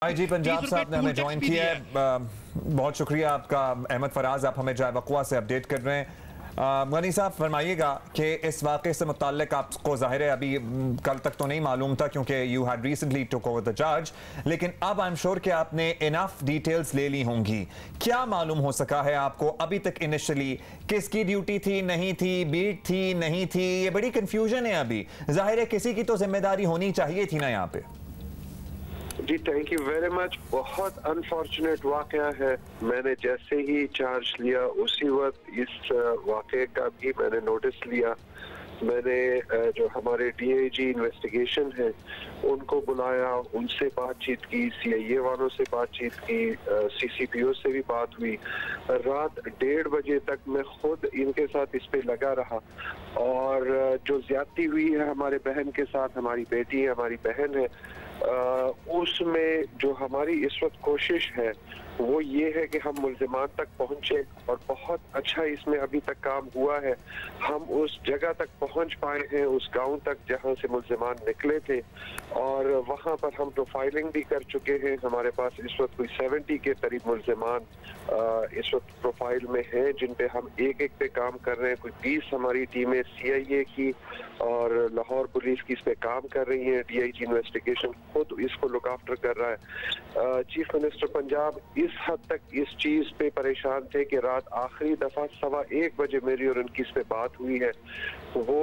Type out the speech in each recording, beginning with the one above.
IG Punjab साहब ने हमें ज्वाइन किया है, बहुत शुक्रिया आपका। अहमद फराज, आप हमें जाए वक़्वा से अपडेट कर रहे हैं। गनी साहब फरमाइएगा कि इस वाक़े से मुताल्लिक आपको ज़ाहिर है अभी कल तक तो नहीं मालूम था क्योंकि you had recently took over the charge, लेकिन अब आई एम श्योर कि आपने इनफ डिटेल्स ले ली होंगी। क्या मालूम हो सका है आपको अभी तक इनिशियली? किसकी ड्यूटी थी, नहीं थी, बीट थी, नहीं थी? ये बड़ी कंफ्यूजन है अभी। ज़ाहिर है किसी की तो जिम्मेदारी होनी चाहिए थी ना यहाँ पे। जी थैंक यू वेरी मच। बहुत अनफॉर्चुनेट वाकया है। मैंने जैसे ही चार्ज लिया उसी वक्त इस वाकये का भी मैंने नोटिस लिया। मैंने जो हमारे डीआईजी इन्वेस्टिगेशन है उनको बुलाया, उनसे बातचीत की, सीआईए वालों से बातचीत की, सीसीपीओ से भी बात हुई। रात 1:30 बजे तक मैं खुद इनके साथ इस पे लगा रहा और जो ज्यादती हुई है हमारे बहन के साथ, हमारी बेटी है, हमारी बहन है, उसमें जो हमारी इस वक्त कोशिश है वो ये है कि हम मुल्जिमान तक पहुंचे और बहुत अच्छा इसमें अभी तक काम हुआ है। हम उस जगह तक पहुंच पाए हैं, उस गांव तक जहां से मुल्जिमान निकले थे, और वहां पर हम प्रोफाइलिंग भी कर चुके हैं। हमारे पास इस वक्त कोई 70 के करीब मुल्जिमान इस वक्त प्रोफाइल में हैं जिन पे हम एक एक पे काम कर रहे हैं। कोई 20 हमारी टीमें सीआईए की और लाहौर पुलिस की इस पे काम कर रही है। डीआईजी इन्वेस्टिगेशन खुद इसको लुक आफ्टर कर रहा है। चीफ मिनिस्टर पंजाब इस हद तक इस चीज पे परेशान थे कि रात आखिरी दफा 1:15 बजे मेरी और उनकी इस पे बात हुई है। वो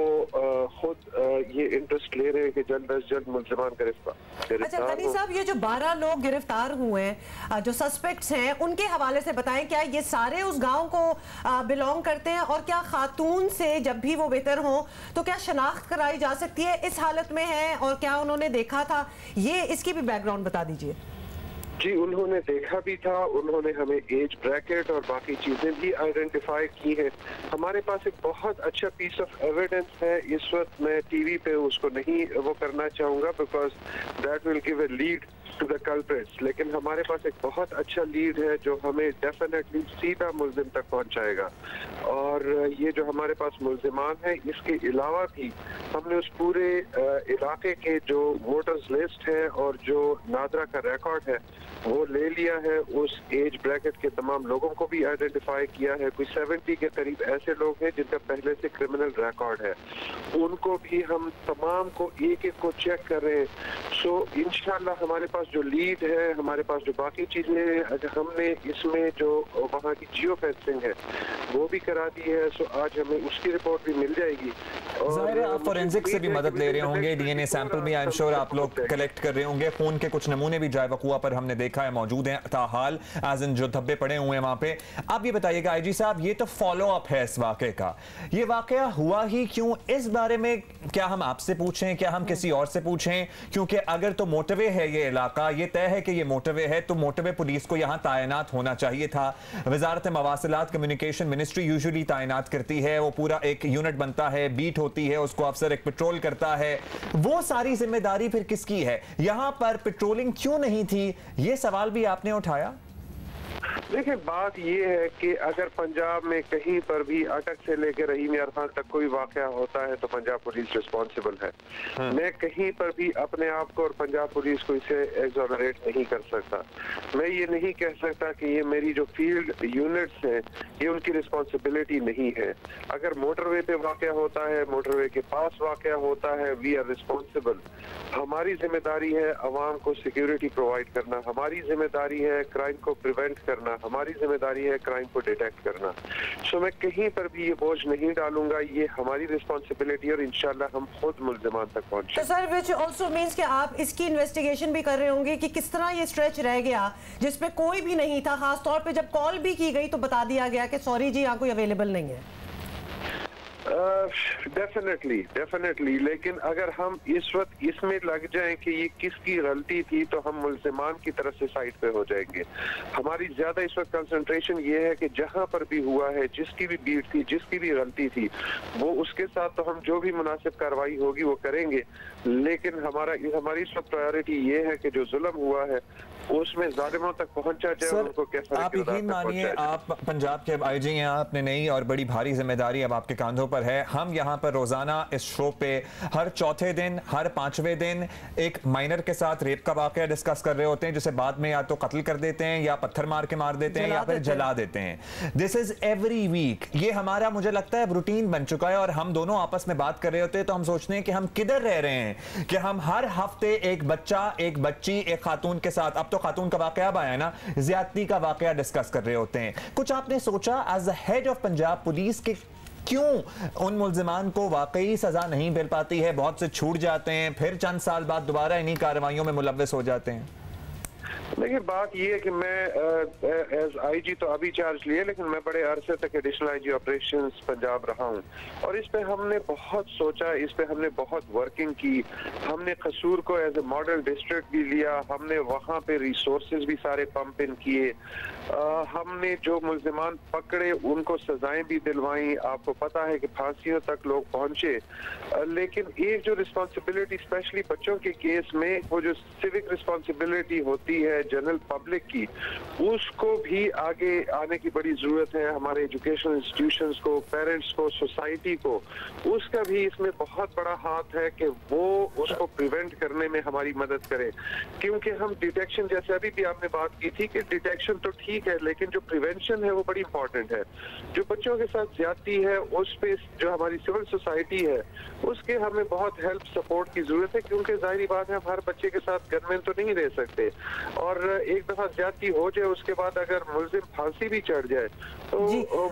खुद ये इंटरेस्ट ले रहे हैं कि जल्द अज जल्द मुल्जिमान गिरफ्तार। अच्छा गनी साहब, ये जो 12 लोग गिरफ्तार हुए हैं, जो सस्पेक्ट्स हैं, उनके हवाले से बताएं, क्या ये सारे उस गांव को बिलोंग करते हैं? और क्या खातून से जब भी वो बेहतर हो तो क्या शनाख्त कराई जा सकती है? इस हालत में है और क्या उन्होंने देखा था, ये इसकी भी बैकग्राउंड बता दीजिए। जी उन्होंने देखा भी था, उन्होंने हमें एज ब्रैकेट और बाकी चीजें भी आइडेंटिफाई की हैं। हमारे पास एक बहुत अच्छा पीस ऑफ एविडेंस है। इस वक्त मैं टीवी पे उसको नहीं वो करना चाहूंगा because that will give a lead to the culprits, लेकिन हमारे पास एक बहुत अच्छा लीड है जो हमें डेफिनेटली सीधा मुल्जिम तक पहुंचाएगा। और ये जो हमारे पास मुल्जिमान है, इसके अलावा भी हमने उस पूरे इलाके के जो वोटर्स लिस्ट है और जो नादरा का रिकॉर्ड है वो ले लिया है। उस एज ब्रैकेट के तमाम लोगों को भी आइडेंटिफाई किया है। कोई 70 के करीब ऐसे लोग हैं जिनका पहले से क्रिमिनल रिकॉर्ड है, उनको भी हम तमाम को एक एक को चेक कर रहे हैं। सो इंशाल्लाह हमारे पास जो लीड है, हमारे पास जो बाकी चीजें हैं, हमने इसमें जो वहाँ की जियो फेंसिंग है वो भी करा दी है। सो आज हमें उसकी रिपोर्ट भी मिल जाएगी। ज़ाहिर है आप फोरेंसिक से भी मदद ले रहे होंगे, डीएनए सैंपल भी आई एम श्योर आप लोग कलेक्ट कर रहे होंगे। खून के कुछ नमूने भी जाए वक़ुआ पर हमने देखा है मौजूद हैं ताहाल, एज इन जो धब्बे पड़े हुए हैं वहां पे। अब ये बताइएगा आईजी साहब, ये तो फॉलो अप है इस वाकये का, ये वाकया हुआ ही क्यों? इस बारे में क्या हम आपसे पूछें, क्या हम किसी और से पूछें? क्योंकि अगर तो मोटरवे है ये इलाका, ये तय है कि ये मोटरवे है, तो मोटरवे पुलिस को यहाँ तैनात होना चाहिए था। वजारत मवासिलात कम्युनिकेशन मिनिस्ट्री यूजुअली तैनात करती है, वो पूरा एक यूनिट बनता है, बीट होती है, उसको अफसर एक पेट्रोल करता है। वो सारी जिम्मेदारी फिर किसकी है? यहाँ पर पेट्रोलिंग क्यों नहीं थी, ये सवाल भी आपने उठाया। देखिए बात ये है कि अगर पंजाब में कहीं पर भी अटक से लेकर रहीम यार खान तक कोई वाकया होता है तो पंजाब पुलिस रिस्पॉन्सिबल है। मैं कहीं पर भी अपने आप को और पंजाब पुलिस को इसे एक्सोनरेट नहीं कर सकता। मैं ये नहीं कह सकता कि ये मेरी जो फील्ड यूनिट्स हैं ये उनकी रिस्पॉन्सिबिलिटी नहीं है। अगर मोटरवे पे वाकया होता है, मोटरवे के पास वाकया होता है, वी आर रिस्पॉन्सिबल। हमारी जिम्मेदारी है अवाम को सिक्योरिटी प्रोवाइड करना, हमारी जिम्मेदारी है क्राइम को प्रिवेंट करना, हमारी जिम्मेदारी है क्राइम को डिटेक्ट करना। सो मैं कहीं पर भी ये बोझ नहीं डालूंगा, ये हमारी रिस्पॉन्सिबिलिटी और इंशाल्लाह हम खुद मुल्जिमान तक पहुंचे। तो सर विच आल्सो मींस कि आप इसकी इन्वेस्टिगेशन भी कर रहे होंगे कि किस तरह ये स्ट्रेच रह गया जिसपे कोई भी नहीं था, खास तौर पे जब कॉल भी की गई तो बता दिया गया कि सॉरी जी यहाँ कोई अवेलेबल नहीं है। डेफिनेटली लेकिन अगर हम इस वक्त इसमें लग जाएं कि ये किसकी गलती थी तो हम मुल्जिमान की तरफ से साइड पे हो जाएंगे। हमारी ज्यादा इस वक्त कंसंट्रेशन ये है कि जहां पर भी हुआ है, जिसकी भी बीट थी, जिसकी भी गलती थी, वो उसके साथ तो हम जो भी मुनासिब कार्रवाई होगी वो करेंगे। लेकिन हमारी इस वक्त प्रायोरिटी ये है कि जो जुल्म हुआ है उसमें जालिमों तक पहुंचा जाए। सर, उनको कैसा आप यकीन मानिए, आप पंजाब के आईजी हैं, आपने नई और बड़ी भारी जिम्मेदारी अब आपके कांधों पर है। हम यहाँ पर रोजाना इस शो पे हर चौथे दिन, हर 5वें दिन एक माइनर के साथ रेप का वाकया डिस्कस कर रहे होते हैं, जिसे बाद में या तो कत्ल कर देते हैं या पत्थर मार के मार देते हैं या फिर जला देते हैं। This is every week. ये हमारा, मुझे लगता है, रूटीन बन चुका है। और हम दोनों आपस में बात कर रहे होते हैं तो हम सोचते हैं कि हम किधर रह रहे हैं, कि हम हर हफ्ते एक बच्चा, एक बच्ची, एक खातून के साथ, अब तो खातून का वाकया अब आया ना, ज्यादती का वाकया डिस्कस कर रहे होते हैं। कुछ आपने सोचा as the head of Punjab police के क्यों उन मुल्जिमान को वाकई सजा नहीं मिल पाती है? बहुत से छूट जाते हैं, फिर चंद साल बाद दोबारा इन्हीं कार्रवाइयों में मुलव्वस हो जाते हैं। देखिए, बात यह है कि मैं एज आईजी तो अभी चार्ज लिया, लेकिन मैं बड़े अरसे तक एडिशनल आईजी ऑपरेशंस पंजाब रहा हूं और इस पे हमने बहुत सोचा, इस पे हमने बहुत वर्किंग की। हमने कसूर को एज ए मॉडल डिस्ट्रिक्ट भी लिया, हमने वहां पे रिसोर्सेज भी सारे पंप इन किए, हमने जो मुल्जिमान पकड़े उनको सजाएं भी दिलवाई। आपको पता है कि फांसियों तक लोग पहुंचे, लेकिन एक जो रिस्पॉन्सिबिलिटी स्पेशली बच्चों के केस में, वो जो सिविक रिस्पॉन्सिबिलिटी होती है जनरल पब्लिक की, उसको भी आगे आने की बड़ी जरूरत है। हमारे एजुकेशनल इंस्टीट्यूशंस को, पेरेंट्स को, सोसाइटी को, उसका भी इसमें बहुत बड़ा हाथ है कि वो उसको प्रिवेंट करने में हमारी मदद करें। क्योंकि हम डिटेक्शन, जैसे अभी भी आपने बात की थी कि डिटेक्शन तो ठीक है, लेकिन जो प्रिवेंशन है वो बड़ी इंपॉर्टेंट है। जो बच्चों के साथ ज्यादती है, उस पे जो हमारी सिविल सोसाइटी है उसके हमें बहुत हेल्प सपोर्ट की जरूरत है, क्योंकि जाहिर बात है हम हर बच्चे के साथ गनमैन तो नहीं रह सकते, और एक दफा ज्यादती हो जाए उसके बाद अगर मुल्जिम फांसी भी चढ़ जाए तो वो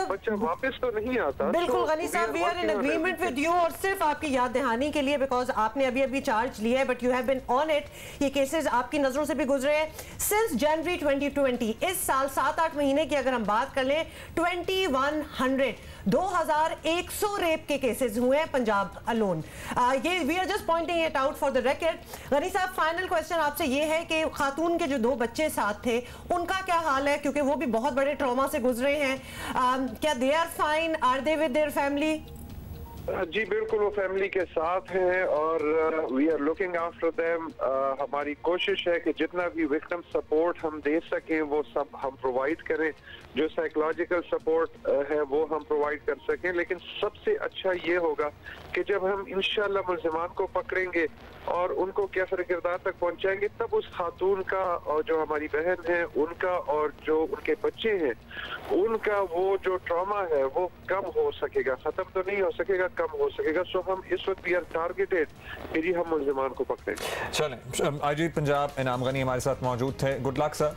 बच्चा वापस तो नहीं आता। बिल्कुल गनी साहब, we are in agreement with you, और सिर्फ आपकी याद दहानी के लिए, बिकॉज आपने अभी अभी चार्ज लिया है but you have been on it, ये केसेस आपकी नजरों से भी गुजरे हैं सिंस जनवरी 2020। इस साल 7-8 महीने की अगर हम बात कर लें, 2100 रेप के केसेस हुए हैं पंजाब अलोन। ये we are just pointing it out for the record. Gani साहब, फाइनल क्वेश्चन आपसे ये है कि खातून के जो 2 बच्चे साथ थे उनका क्या हाल है, क्योंकि वो भी बहुत बड़े ट्रॉमा से गुजरे हैं। क्या they are fine? Are they with their family? जी बिल्कुल, वो फैमिली के साथ हैं और we are looking after them. हमारी कोशिश है कि जितना भी विक्टिम सपोर्ट हम दे सकें वो सब हम प्रोवाइड करें, जो साइकोलॉजिकल सपोर्ट है वो हम प्रोवाइड कर सकें। लेकिन सबसे अच्छा ये होगा कि जब हम इंशाल्लाह मुल्जिमान को पकड़ेंगे और उनको कैफर किरदार तक पहुंचाएंगे, तब उस खातून का और जो हमारी बहन है उनका और जो उनके बच्चे हैं उनका वो जो ट्रॉमा है वो कम हो सकेगा। खत्म तो नहीं हो सकेगा, कम हो सकेगा। सो हम इस वक्त वी आर टारगेटेड फिर ही हम मुल्जिमान को पकड़ेंगे। चलें, आईजी पंजाब इनाम गनी हमारे साथ मौजूद थे। गुड लक सर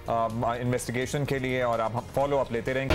इन्वेस्टिगेशन के लिए, और आप फॉलो अप लेते रहेंगे।